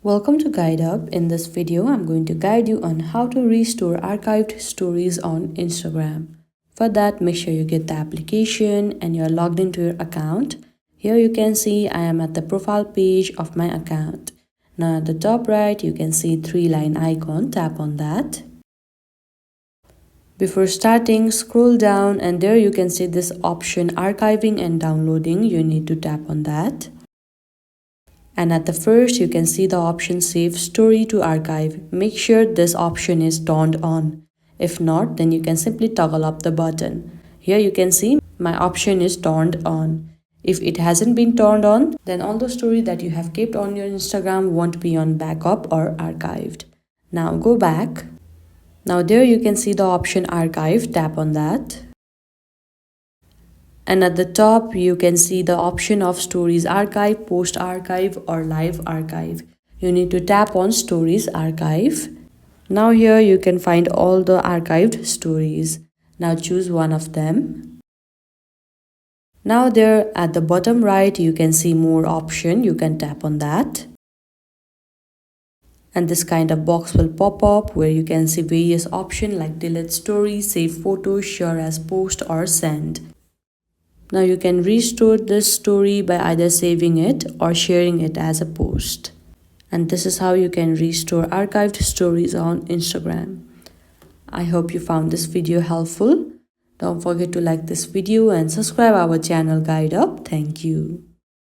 Welcome to Guide Up. In this video, I'm going to guide you on how to restore archived stories on Instagram. For that, make sure you get the application and you're logged into your account. Here you can see I am at the profile page of my account. Now at the top right, you can see 3-line icon. Tap on that. Before starting, scroll down and there you can see this option archiving and downloading. You need to tap on that. And at the first, you can see the option Save Story to Archive. Make sure this option is turned on. If not, then you can simply toggle up the button. Here you can see my option is turned on. If it hasn't been turned on, then all the story that you have kept on your Instagram won't be on backup or archived. Now go back. Now there you can see the option Archive. Tap on that. And at the top, you can see the option of Stories Archive, Post Archive or Live Archive. You need to tap on Stories Archive. Now here you can find all the archived stories. Now choose one of them. Now there at the bottom right, you can see more option. You can tap on that. And this kind of box will pop up where you can see various options like delete story, save photos, share as post or send. Now you can restore this story by either saving it or sharing it as a post. And this is how you can restore archived stories on Instagram. I hope you found this video helpful. Don't forget to like this video and subscribe our channel Guide Up. Thank you.